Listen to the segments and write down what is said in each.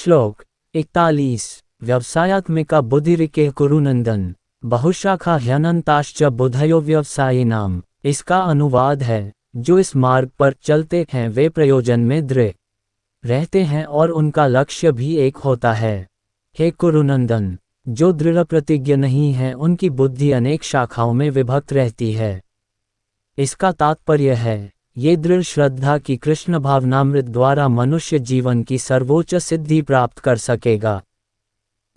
श्लोक 41। व्यवसायात्मिका बुद्धिरिके कुरुनंदन बहुशाखा ह्यनंताश्च बुद्धयो व्यवसायिनाम। इसका अनुवाद है, जो इस मार्ग पर चलते हैं वे प्रयोजन में दृढ़ रहते हैं और उनका लक्ष्य भी एक होता है। हे कुरुनंदन, जो दृढ़ प्रतिज्ञ नहीं है उनकी बुद्धि अनेक शाखाओं में विभक्त रहती है। इसका तात्पर्य है, ये दृढ़ श्रद्धा कि कृष्ण भावनामृत द्वारा मनुष्य जीवन की सर्वोच्च सिद्धि प्राप्त कर सकेगा।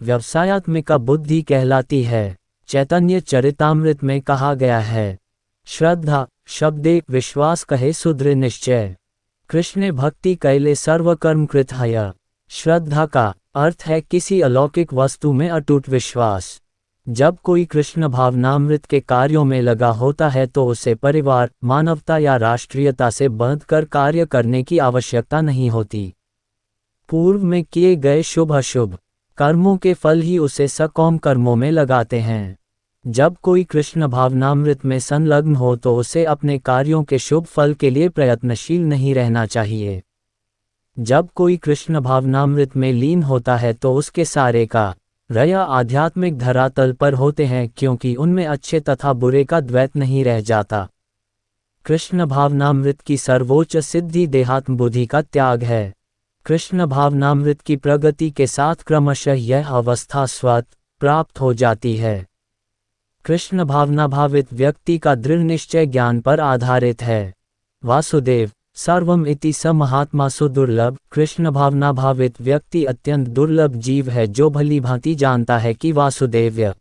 व्यवसायात्मिका बुद्धि कहलाती है। चैतन्य चरितामृत में कहा गया है, श्रद्धा शब्द एक विश्वास कहे सुदृढ़ निश्चय। कृष्ण भक्ति कैले सर्वकर्म कृत है। श्रद्धा का अर्थ है किसी अलौकिक वस्तु में अटूट विश्वास। जब कोई कृष्ण भावनामृत के कार्यों में लगा होता है तो उसे परिवार, मानवता या राष्ट्रीयता से बांधकर कार्य करने की आवश्यकता नहीं होती। पूर्व में किए गए शुभ अशुभ कर्मों के फल ही उसे सकौम कर्मों में लगाते हैं। जब कोई कृष्ण भावनामृत में संलग्न हो तो उसे अपने कार्यों के शुभ फल के लिए प्रयत्नशील नहीं रहना चाहिए। जब कोई कृष्ण भावनामृत में लीन होता है तो उसके सारे का रया आध्यात्मिक धरातल पर होते हैं, क्योंकि उनमें अच्छे तथा बुरे का द्वैत नहीं रह जाता। कृष्ण भावनामृत की सर्वोच्च सिद्धि देहात्म बुद्धि का त्याग है। कृष्ण भावनामृत की प्रगति के साथ क्रमशः यह अवस्था स्वतः प्राप्त हो जाती है। कृष्ण भावना भावित व्यक्ति का दृढ़ निश्चय ज्ञान पर आधारित है। वासुदेव सर्वम इति स महात्मा सुदुर्लभ। कृष्ण भावना भावित व्यक्ति अत्यंत दुर्लभ जीव है जो भली भांति जानता है कि वासुदेव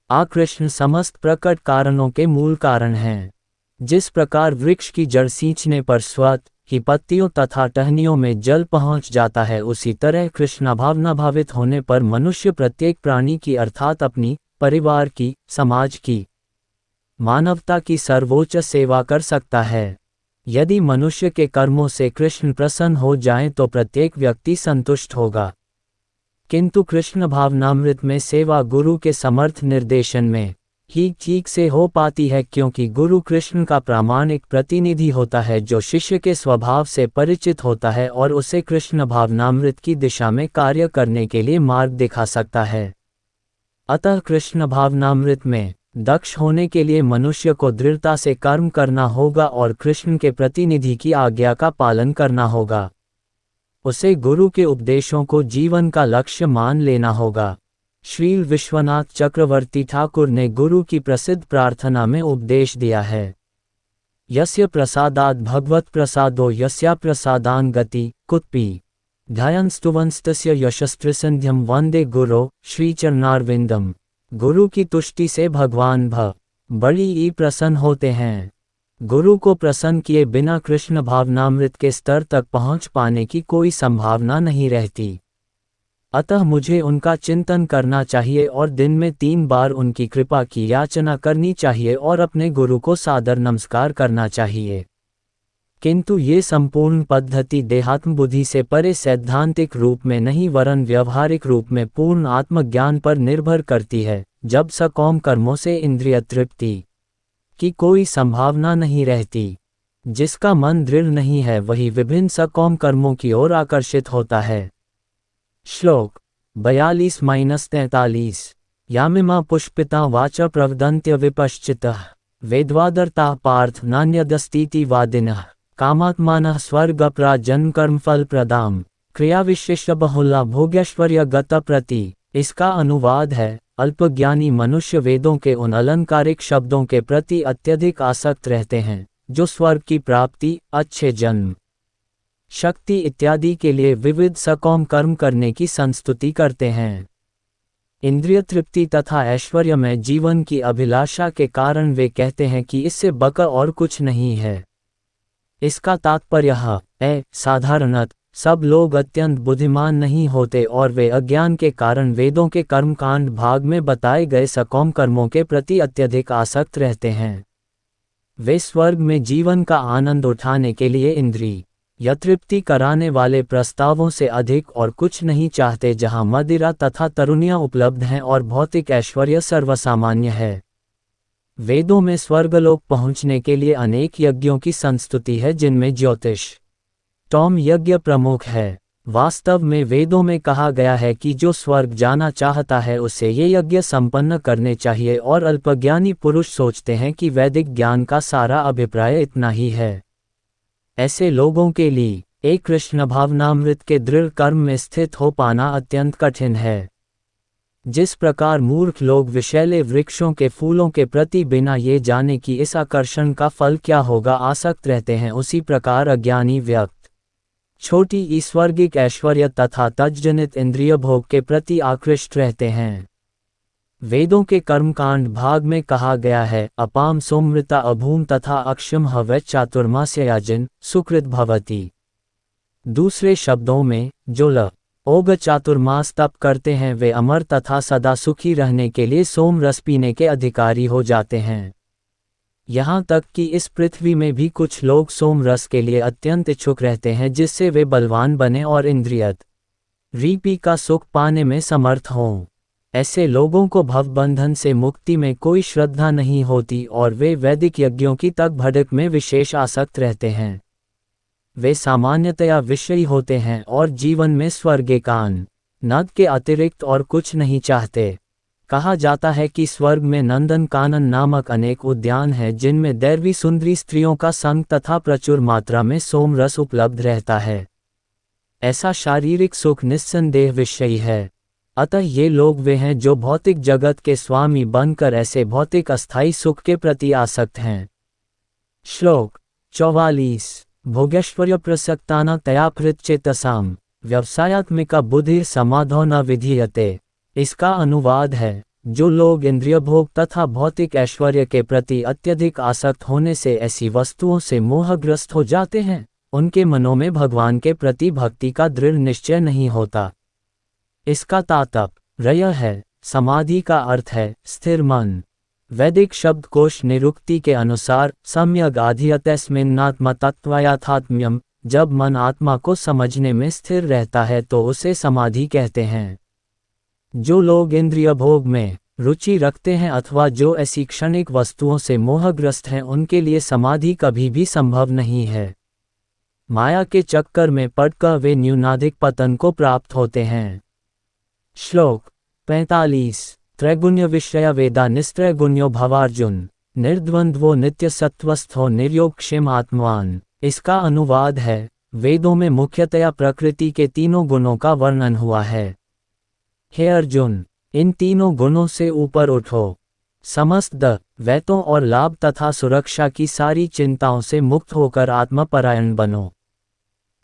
कृष्ण समस्त प्रकट कारणों के मूल कारण हैं। जिस प्रकार वृक्ष की जड़ सींचने पर स्वतः ही पत्तियों तथा टहनियों में जल पहुंच जाता है, उसी तरह कृष्ण भावना भावित होने पर मनुष्य प्रत्येक प्राणी की अर्थात अपनी, परिवार की, समाज की, मानवता की सर्वोच्च सेवा कर सकता है। यदि मनुष्य के कर्मों से कृष्ण प्रसन्न हो जाएं तो प्रत्येक व्यक्ति संतुष्ट होगा। किंतु कृष्ण भावनामृत में सेवा गुरु के समर्थ निर्देशन में ही ठीक से हो पाती है, क्योंकि गुरु कृष्ण का प्रामाणिक प्रतिनिधि होता है जो शिष्य के स्वभाव से परिचित होता है और उसे कृष्ण भावनामृत की दिशा में कार्य करने के लिए मार्ग दिखा सकता है। अतः कृष्ण भावनामृत में दक्ष होने के लिए मनुष्य को दृढ़ता से कर्म करना होगा और कृष्ण के प्रतिनिधि की आज्ञा का पालन करना होगा। उसे गुरु के उपदेशों को जीवन का लक्ष्य मान लेना होगा। श्री विश्वनाथ चक्रवर्ती ठाकुर ने गुरु की प्रसिद्ध प्रार्थना में उपदेश दिया है, यस्य प्रसादात् भगवत प्रसादो यस्या प्रसादान गति कुत्पी ध्यायंस्तुवंस्तस्य यशस्त्रसंध्यम वंदे गुरो श्री चरणारविंदम। गुरु की तुष्टि से भगवान बड़ी ही प्रसन्न होते हैं। गुरु को प्रसन्न किए बिना कृष्ण भावनामृत के स्तर तक पहुंच पाने की कोई संभावना नहीं रहती। अतः मुझे उनका चिंतन करना चाहिए और दिन में 3 बार उनकी कृपा की याचना करनी चाहिए और अपने गुरु को सादर नमस्कार करना चाहिए। किंतु ये संपूर्ण पद्धति देहात्म बुद्धि से परे सैद्धांतिक रूप में नहीं वरन व्यवहारिक रूप में पूर्ण आत्मज्ञान पर निर्भर करती है। जब सकौम कर्मों से इंद्रिय तृप्ति की कोई संभावना नहीं रहती, जिसका मन दृढ़ नहीं है वही विभिन्न सकौम कर्मों की ओर आकर्षित होता है। श्लोक 42-43। यामिमा पुष्पिता वाचा प्रवदन्त्य विपश्चितः वेद्वादर्ता पार्थ नान्यदस्तीति वादिनः कामात्मानः स्वर्गप्रा जन्मकर्मफल प्रदाम क्रियाविशेष बहुला भोगैश्वर्य गत प्रति। इसका अनुवाद है, अल्पज्ञानी मनुष्य वेदों के उन अलंकारिक शब्दों के प्रति अत्यधिक आसक्त रहते हैं जो स्वर्ग की प्राप्ति, अच्छे जन्म, शक्ति इत्यादि के लिए विविध सकौम कर्म करने की संस्तुति करते हैं। इंद्रिय तृप्ति तथा ऐश्वर्य में जीवन की अभिलाषा के कारण वे कहते हैं कि इससे बका और कुछ नहीं है। इसका तात्पर्य है, साधारणतः सब लोग अत्यंत बुद्धिमान नहीं होते और वे अज्ञान के कारण वेदों के कर्मकांड भाग में बताए गए सकौम कर्मों के प्रति अत्यधिक आसक्त रहते हैं। वे स्वर्ग में जीवन का आनंद उठाने के लिए इंद्रिय तृप्ति कराने वाले प्रस्तावों से अधिक और कुछ नहीं चाहते, जहां मदिरा तथा तरुणियां उपलब्ध हैं और भौतिक ऐश्वर्य सर्वसामान्य है। वेदों में स्वर्गलोक पहुंचने के लिए अनेक यज्ञों की संस्तुति है, जिनमें ज्योतिष टॉम यज्ञ प्रमुख है। वास्तव में वेदों में कहा गया है कि जो स्वर्ग जाना चाहता है उसे ये यज्ञ संपन्न करने चाहिए, और अल्पज्ञानी पुरुष सोचते हैं कि वैदिक ज्ञान का सारा अभिप्राय इतना ही है। ऐसे लोगों के लिए एक कृष्ण भावनामृत के दृढ़ कर्म में स्थित हो पाना अत्यंत कठिन है। जिस प्रकार मूर्ख लोग विषैले वृक्षों के फूलों के प्रति बिना ये जाने कि इस आकर्षण का फल क्या होगा आसक्त रहते हैं, उसी प्रकार अज्ञानी व्यक्ति छोटी ईश्वर्गिक ऐश्वर्य तथा तज्जनित इंद्रिय भोग के प्रति आकृष्ट रहते हैं। वेदों के कर्मकांड भाग में कहा गया है, अपाम सोमृता अभूम तथा अक्षम हवै चातुर्मास्ययाजिन सुकृत भवति। दूसरे शब्दों में, जो ओग चातुर्मास तप करते हैं वे अमर तथा सदा सुखी रहने के लिए सोम रस पीने के अधिकारी हो जाते हैं। यहाँ तक कि इस पृथ्वी में भी कुछ लोग सोम रस के लिए अत्यंत इच्छुक रहते हैं, जिससे वे बलवान बने और इंद्रियत रीपी का सुख पाने में समर्थ हों। ऐसे लोगों को भवबंधन से मुक्ति में कोई श्रद्धा नहीं होती और वे वैदिक यज्ञों की तक भड़क में विशेष आसक्त रहते हैं। वे सामान्यतया विषयी होते हैं और जीवन में स्वर्ग कान नद के अतिरिक्त और कुछ नहीं चाहते। कहा जाता है कि स्वर्ग में नंदन कानन नामक अनेक उद्यान हैं जिनमें दैवी सुंदरी स्त्रियों का संग तथा प्रचुर मात्रा में सोम रस उपलब्ध रहता है। ऐसा शारीरिक सुख निस्संदेह विषयी है। अतः ये लोग वे हैं जो भौतिक जगत के स्वामी बनकर ऐसे भौतिक अस्थायी सुख के प्रति आसक्त हैं। श्लोक 44। भोगैश्वर्य प्रसक्ताना तया चेतसाम व्यवसायात्मिका बुद्धिर समाधो न विधीयते। इसका अनुवाद है, जो लोग इंद्रिय भोग तथा भौतिक ऐश्वर्य के प्रति अत्यधिक आसक्त होने से ऐसी वस्तुओं से मोहग्रस्त हो जाते हैं, उनके मनों में भगवान के प्रति भक्ति का दृढ़ निश्चय नहीं होता। इसका तात्पर्य है, समाधि का अर्थ है स्थिर मन। वैदिक शब्दकोश निरुक्ति के अनुसार सम्यग् आधियतस्मिन्नात्म तत्त्वयाथात्म्यम, जब मन आत्मा को समझने में स्थिर रहता है तो उसे समाधि कहते हैं। जो लोग इंद्रिय भोग में रुचि रखते हैं अथवा जो ऐसी क्षणिक वस्तुओं से मोहग्रस्त हैं, उनके लिए समाधि कभी भी संभव नहीं है। माया के चक्कर में पड़कर वे न्यूनाधिक पतन को प्राप्त होते हैं। श्लोक 45। त्रैगुण्य विषय वेदा निस्त्रैगुण्यो भवार्जुन निर्द्वंद्वो नित्य सत्वस्थो निर्योगक्षेम आत्मवान। इसका अनुवाद है, वेदों में मुख्यतया प्रकृति के तीनों गुणों का वर्णन हुआ है। हे अर्जुन, इन तीनों गुणों से ऊपर उठो। समस्त द्वैतों और लाभ तथा सुरक्षा की सारी चिंताओं से मुक्त होकर आत्मपरायण बनो।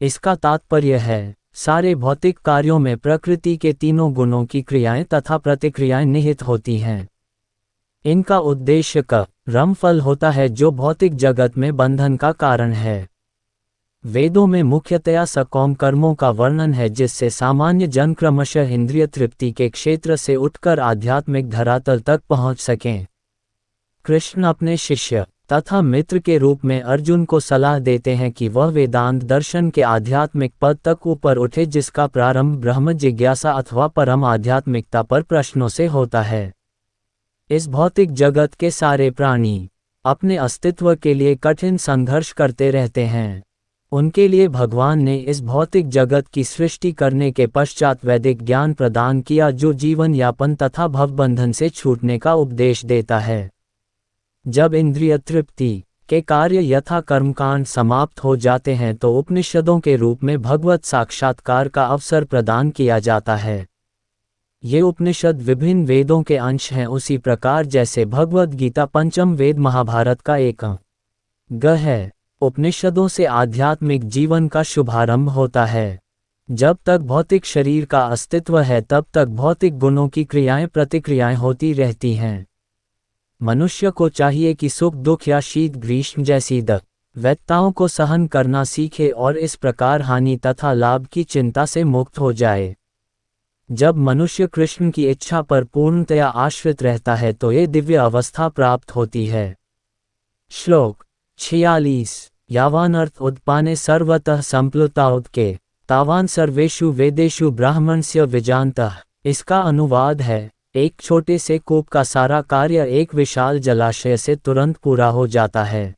इसका तात्पर्य है, सारे भौतिक कार्यों में प्रकृति के तीनों गुणों की क्रियाएं तथा प्रतिक्रियाएं निहित होती हैं। इनका उद्देश्य कर्मफल होता है जो भौतिक जगत में बंधन का कारण है। वेदों में मुख्यतया सकौम कर्मों का वर्णन है जिससे सामान्य जन क्रमशः इंद्रिय तृप्ति के क्षेत्र से उठकर आध्यात्मिक धरातल तक पहुंच सकें। कृष्ण अपने शिष्य तथा मित्र के रूप में अर्जुन को सलाह देते हैं कि वह वेदांत दर्शन के आध्यात्मिक पद तक ऊपर उठे, जिसका प्रारंभ ब्रह्म जिज्ञासा अथवा परम आध्यात्मिकता पर प्रश्नों से होता है। इस भौतिक जगत के सारे प्राणी अपने अस्तित्व के लिए कठिन संघर्ष करते रहते हैं। उनके लिए भगवान ने इस भौतिक जगत की सृष्टि करने के पश्चात वैदिक ज्ञान प्रदान किया जो जीवन यापन तथा भवबंधन से छूटने का उपदेश देता है। जब इंद्रिय तृप्ति के कार्य यथा कर्मकांड समाप्त हो जाते हैं तो उपनिषदों के रूप में भगवत साक्षात्कार का अवसर प्रदान किया जाता है। ये उपनिषद विभिन्न वेदों के अंश हैं, उसी प्रकार जैसे भगवद गीता पंचम वेद महाभारत का एक अंग है। उपनिषदों से आध्यात्मिक जीवन का शुभारंभ होता है। जब तक भौतिक शरीर का अस्तित्व है तब तक भौतिक गुणों की क्रियाएं प्रतिक्रियाएं होती रहती हैं। मनुष्य को चाहिए कि सुख दुख या शीत ग्रीष्म जैसी दैत्यताओं को सहन करना सीखे और इस प्रकार हानि तथा लाभ की चिंता से मुक्त हो जाए। जब मनुष्य कृष्ण की इच्छा पर पूर्णतया आश्रित रहता है तो ये दिव्य अवस्था प्राप्त होती है। श्लोक 46। यावान अर्थ उत्पाने सर्वतः संप्लुताउत्के तावान सर्वेषु वेदेषु ब्राह्मणस्य विजानतः। इसका अनुवाद है, एक छोटे से कूप का सारा कार्य एक विशाल जलाशय से तुरंत पूरा हो जाता है।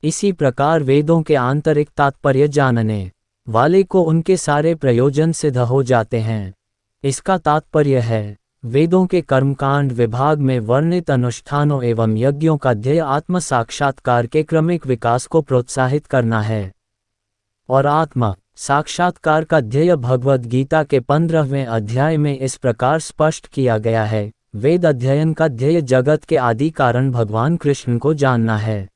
इसी प्रकार वेदों के आंतरिक तात्पर्य जानने वाले को उनके सारे प्रयोजन सिद्ध हो जाते हैं। इसका तात्पर्य है, वेदों के कर्मकांड विभाग में वर्णित अनुष्ठानों एवं यज्ञों का ध्येय आत्म साक्षात्कार के क्रमिक विकास को प्रोत्साहित करना है। और आत्मा साक्षात्कार का ध्येय भगवद गीता के 15वें अध्याय में इस प्रकार स्पष्ट किया गया है, वेद अध्ययन का ध्येय जगत के आदि कारण भगवान कृष्ण को जानना है।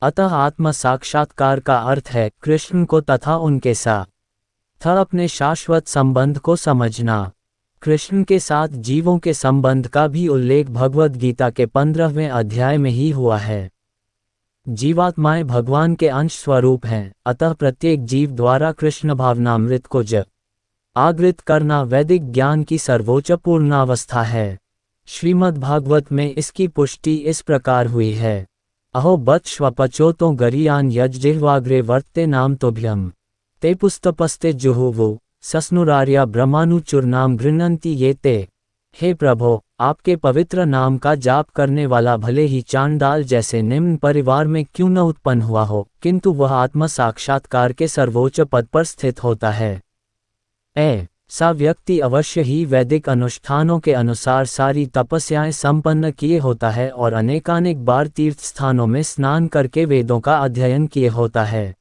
अतः आत्म साक्षात्कार का अर्थ है कृष्ण को तथा उनके साथ अपने शाश्वत संबंध को समझना। कृष्ण के साथ जीवों के संबंध का भी उल्लेख भगवद गीता के 15वें अध्याय में ही हुआ है। जीवात्माएं भगवान के अंश स्वरूप हैं, अतः प्रत्येक जीव द्वारा कृष्ण भावनामृत को आगृत करना वैदिक ज्ञान की सर्वोच्च पूर्णावस्था है। श्रीमद् भागवत में इसकी पुष्टि इस प्रकार हुई है, अहो बत श्वपचो तो गरियान यज्जिह्वाग्रे वर्ते नाम तोभ्यम ते पुस्तपस्ते जुहुवु सस्नुरार्या ब्रह्मानुचुर्नाम गृह्णन्ति ये ते। हे प्रभो, आपके पवित्र नाम का जाप करने वाला भले ही चांडाल जैसे निम्न परिवार में क्यों न उत्पन्न हुआ हो, किंतु वह आत्म साक्षात्कार के सर्वोच्च पद पर स्थित होता है। सा व्यक्ति अवश्य ही वैदिक अनुष्ठानों के अनुसार सारी तपस्याएं संपन्न किए होता है और अनेकानेक बार तीर्थ स्थानों में स्नान करके वेदों का अध्ययन किए होता है।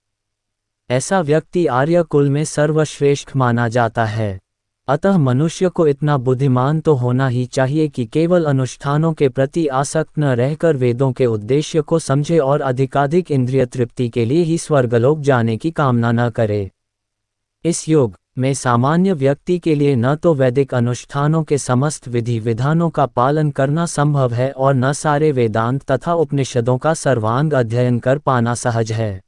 ऐसा व्यक्ति आर्य कुल में सर्वश्रेष्ठ माना जाता है। अतः मनुष्य को इतना बुद्धिमान तो होना ही चाहिए कि केवल अनुष्ठानों के प्रति आसक्त न रहकर वेदों के उद्देश्य को समझे और अधिकाधिक इंद्रिय तृप्ति के लिए ही स्वर्गलोक जाने की कामना न करे। इस युग में सामान्य व्यक्ति के लिए न तो वैदिक अनुष्ठानों के समस्त विधि विधानों का पालन करना संभव है और न सारे वेदांत तथा उपनिषदों का सर्वांग अध्ययन कर पाना सहज है।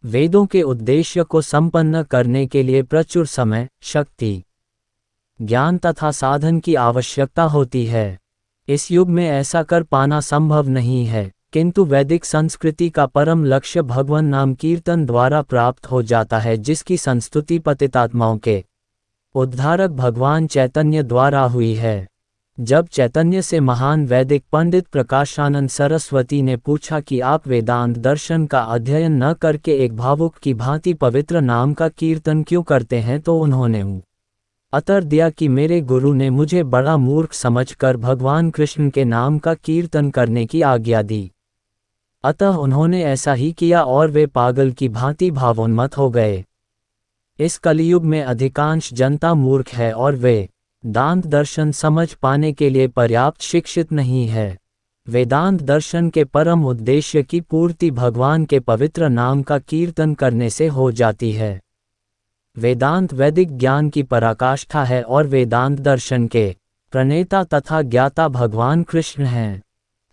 वेदों के उद्देश्य को संपन्न करने के लिए प्रचुर समय, शक्ति, ज्ञान तथा साधन की आवश्यकता होती है। इस युग में ऐसा कर पाना संभव नहीं है, किंतु वैदिक संस्कृति का परम लक्ष्य भगवान नाम कीर्तन द्वारा प्राप्त हो जाता है, जिसकी संस्तुति पतितात्माओं के उद्धारक भगवान चैतन्य द्वारा हुई है। जब चैतन्य से महान वैदिक पंडित प्रकाशानंद सरस्वती ने पूछा कि आप वेदांत दर्शन का अध्ययन न करके एक भावुक की भांति पवित्र नाम का कीर्तन क्यों करते हैं, तो उन्होंने उत्तर दिया कि मेरे गुरु ने मुझे बड़ा मूर्ख समझकर भगवान कृष्ण के नाम का कीर्तन करने की आज्ञा दी। अतः उन्होंने ऐसा ही किया और वे पागल की भांति भावोन्मत्त हो गए। इस कलियुग में अधिकांश जनता मूर्ख है और वे वेदांत दर्शन समझ पाने के लिए पर्याप्त शिक्षित नहीं है। वेदांत दर्शन के परम उद्देश्य की पूर्ति भगवान के पवित्र नाम का कीर्तन करने से हो जाती है। वेदांत वैदिक ज्ञान की पराकाष्ठा है और वेदांत दर्शन के प्रणेता तथा ज्ञाता भगवान कृष्ण हैं।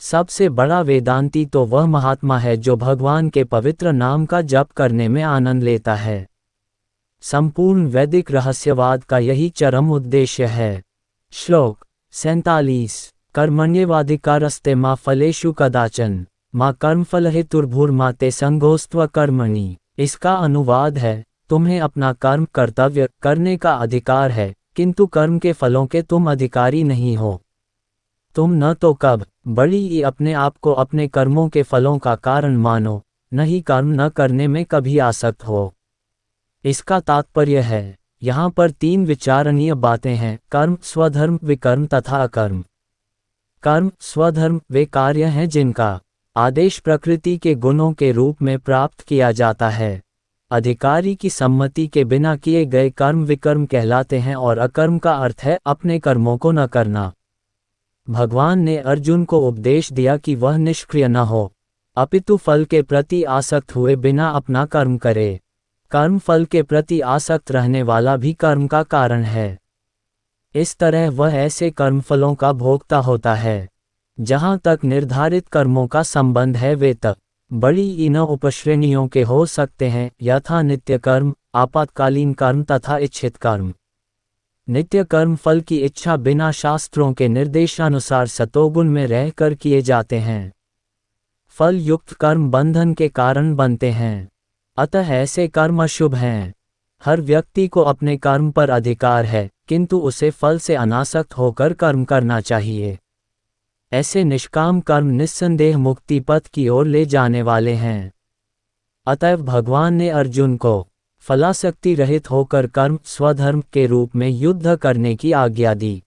सबसे बड़ा वेदांती तो वह महात्मा है जो भगवान के पवित्र नाम का जप करने में आनंद लेता है। संपूर्ण वैदिक रहस्यवाद का यही चरम उद्देश्य है। श्लोक 47 कर्मण्येवाधिकारस्ते मा फलेषु कदाचन मा कर्मफलहेतुर्भुर्मा ते संगोस्त्व कर्मणि। इसका अनुवाद है, तुम्हें अपना कर्म कर्तव्य करने का अधिकार है, किंतु कर्म के फलों के तुम अधिकारी नहीं हो। तुम न तो कब बड़ी ही अपने आप को अपने कर्मों के फलों का कारण मानो, न ही कर्म न करने में कभी आसक्त हो। इसका तात्पर्य है, यहाँ पर तीन विचारणीय बातें हैं, कर्म, स्वधर्म, विकर्म तथा अकर्म। कर्म, स्वधर्म वे कार्य हैं जिनका आदेश प्रकृति के गुणों के रूप में प्राप्त किया जाता है। अधिकारी की सम्मति के बिना किए गए कर्म विकर्म कहलाते हैं और अकर्म का अर्थ है अपने कर्मों को न करना। भगवान ने अर्जुन को उपदेश दिया कि वह निष्क्रिय न हो, अपितु फल के प्रति आसक्त हुए बिना अपना कर्म करे। कर्म फल के प्रति आसक्त रहने वाला भी कर्म का कारण है। इस तरह वह ऐसे कर्मफलों का भोक्ता होता है। जहाँ तक निर्धारित कर्मों का संबंध है वे तक बड़ी इन उपश्रेणियों के हो सकते हैं, यथा नित्य कर्म, आपातकालीन कर्म तथा इच्छित कर्म। नित्य कर्म फल की इच्छा बिना शास्त्रों के निर्देशानुसार सतोगुण में रहकर किए जाते हैं। फल युक्त कर्म बंधन के कारण बनते हैं, अतः ऐसे कर्म अशुभ हैं। हर व्यक्ति को अपने कर्म पर अधिकार है, किंतु उसे फल से अनासक्त होकर कर्म करना चाहिए। ऐसे निष्काम कर्म निस्संदेह मुक्ति पथ की ओर ले जाने वाले हैं। अतएव भगवान ने अर्जुन को फलासक्ति रहित होकर कर्म स्वधर्म के रूप में युद्ध करने की आज्ञा दी।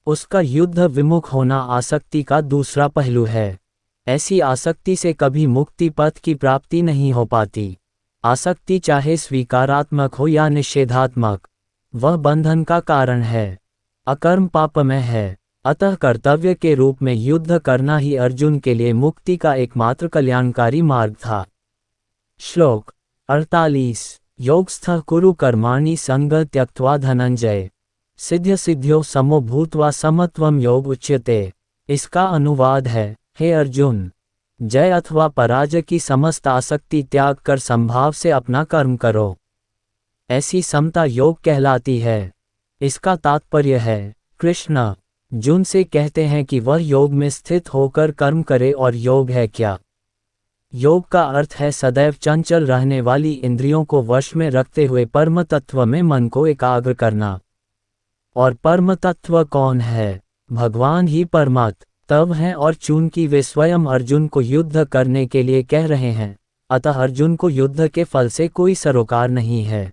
उसका युद्ध विमुख होना आसक्ति का दूसरा पहलू है। ऐसी आसक्ति से कभी मुक्ति पथ की प्राप्ति नहीं हो पाती। आसक्ति चाहे स्वीकारात्मक हो या निषेधात्मक, वह बंधन का कारण है। अकर्म पापमय है, अतः कर्तव्य के रूप में युद्ध करना ही अर्जुन के लिए मुक्ति का एकमात्र कल्याणकारी मार्ग था। श्लोक 48 योगस्थः कुरु कर्माणि संगं त्यक्त्वा धनंजय सिद्ध्य सिद्ध्यो समो भूत्वा समत्वम योग उच्यते। इसका अनुवाद है, हे अर्जुन, जय अथवा पराजय की समस्त आसक्ति त्याग कर संभाव से अपना कर्म करो। ऐसी समता योग कहलाती है। इसका तात्पर्य है, कृष्ण अर्जुन से कहते हैं कि वह योग में स्थित होकर कर्म करे। और योग है क्या? योग का अर्थ है सदैव चंचल रहने वाली इंद्रियों को वश में रखते हुए परम तत्व में मन को एकाग्र करना। और परम तत्व कौन है? भगवान ही परमात्मा तब हैं। और चूंकि वे स्वयं अर्जुन को युद्ध करने के लिए कह रहे हैं, अतः अर्जुन को युद्ध के फल से कोई सरोकार नहीं है।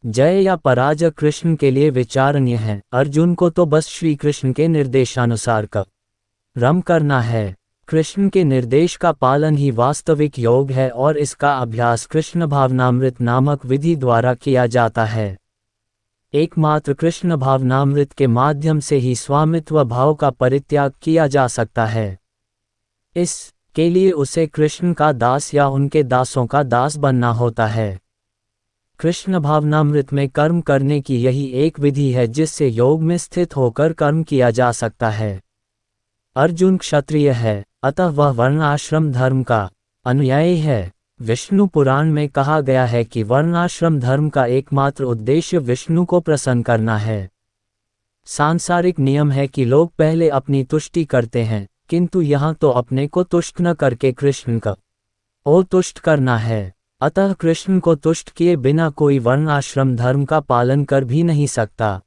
जय या पराजय कृष्ण के लिए विचारणीय है। अर्जुन को तो बस श्री कृष्ण के निर्देशानुसार कर्म करना है। कृष्ण के निर्देश का पालन ही वास्तविक योग है और इसका अभ्यास कृष्ण भावनामृत नामक विधि द्वारा किया जाता है। एकमात्र कृष्ण भावनामृत के माध्यम से ही स्वामित्व भाव का परित्याग किया जा सकता है। इसके लिए उसे कृष्ण का दास या उनके दासों का दास बनना होता है। कृष्ण भावनामृत में कर्म करने की यही एक विधि है जिससे योग में स्थित होकर कर्म किया जा सकता है। अर्जुन क्षत्रिय है, अतः वह वर्णाश्रम धर्म का अनुयायी है। विष्णु पुराण में कहा गया है कि वर्णाश्रम धर्म का एकमात्र उद्देश्य विष्णु को प्रसन्न करना है। सांसारिक नियम है कि लोग पहले अपनी तुष्टि करते हैं, किंतु यहाँ तो अपने को तुष्ट न करके कृष्ण को तुष्ट करना है। अतः कृष्ण को तुष्ट किए बिना कोई वर्णाश्रम धर्म का पालन कर भी नहीं सकता।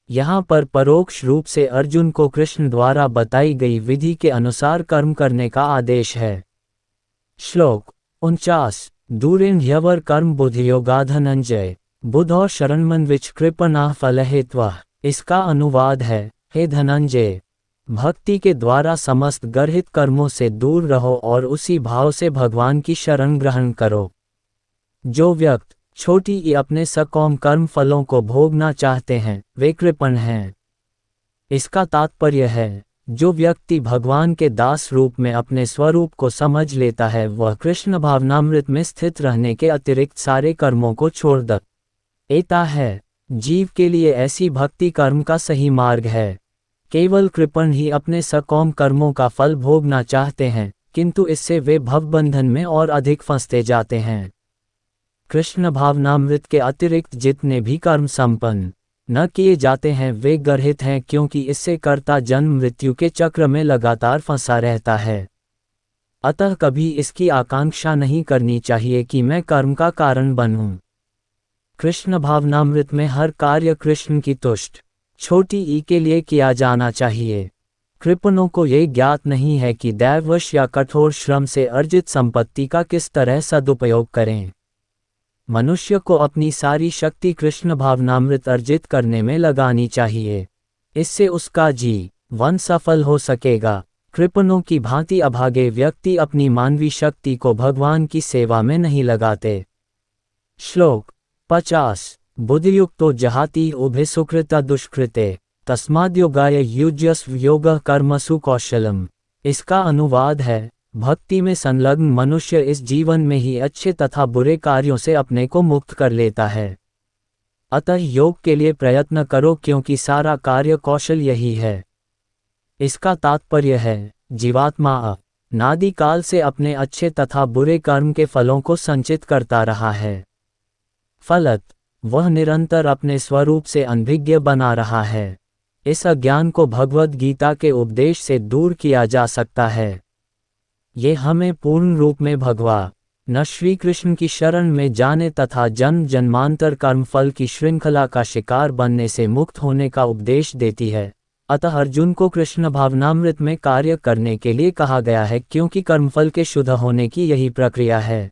यहाँ पर परोक्ष रूप से अर्जुन को कृष्ण द्वारा बताई गई विधि के अनुसार कर्म करने का आदेश है। श्लोक 49 दूरेन ह्यवर कर्म बुद्धियोगा धनंजय बुधौ शरणमन विच कृपणा फलहेत्वा। इसका अनुवाद है, हे धनंजय, भक्ति के द्वारा समस्त गर्हित कर्मों से दूर रहो और उसी भाव से भगवान की शरण ग्रहण करो। जो व्यक्ति छोटी ही अपने सकौम कर्म फलों को भोगना चाहते हैं, वे कृपण हैं। इसका तात्पर्य है, जो व्यक्ति भगवान के दास रूप में अपने स्वरूप को समझ लेता है, वह कृष्ण भावनामृत में स्थित रहने के अतिरिक्त सारे कर्मों को छोड़ देता है। जीव के लिए ऐसी भक्ति कर्म का सही मार्ग है। केवल कृपण ही अपने सकौम कर्मों का फल भोगना चाहते हैं, किंतु इससे वे भवबंधन में और अधिक फंसते जाते हैं। कृष्ण भावनामृत के अतिरिक्त जितने भी कर्म संपन्न न किए जाते हैं वे गर्हित हैं, क्योंकि इससे कर्ता जन्म मृत्यु के चक्र में लगातार फंसा रहता है। अतः कभी इसकी आकांक्षा नहीं करनी चाहिए कि मैं कर्म का कारण बनूं। कृष्ण भावनामृत में हर कार्य कृष्ण की तुष्ट छोटी ई के लिए किया जाना चाहिए। कृपणों को ये ज्ञात नहीं है कि दैववश या कठोर श्रम से अर्जित संपत्ति का किस तरह सदुपयोग करें। मनुष्य को अपनी सारी शक्ति कृष्ण भावनामृत अर्जित करने में लगानी चाहिए। इससे उसका जीवन सफल हो सकेगा। कृपणों की भांति अभागे व्यक्ति अपनी मानवी शक्ति को भगवान की सेवा में नहीं लगाते। श्लोक 50 बुद्धियुक्तो जहाति उभे सुकृता दुष्कृते तस्माद्योगाय युज्यस्व योगः कर्मसु कौशलम। इसका अनुवाद है, भक्ति में संलग्न मनुष्य इस जीवन में ही अच्छे तथा बुरे कार्यों से अपने को मुक्त कर लेता है। अतः योग के लिए प्रयत्न करो, क्योंकि सारा कार्य कौशल यही है। इसका तात्पर्य है, जीवात्मा अनादि काल से अपने अच्छे तथा बुरे कर्म के फलों को संचित करता रहा है। फलत वह निरंतर अपने स्वरूप से अनभिज्ञ बना रहा है। इस अज्ञान को भगवद गीता के उपदेश से दूर किया जा सकता है। ये हमें पूर्ण रूप में भगवान श्री कृष्ण की शरण में जाने तथा जन्म जन्मांतर कर्मफल की श्रृंखला का शिकार बनने से मुक्त होने का उपदेश देती है। अतः अर्जुन को कृष्ण भावनामृत में कार्य करने के लिए कहा गया है, क्योंकि कर्मफल के शुद्ध होने की यही प्रक्रिया है।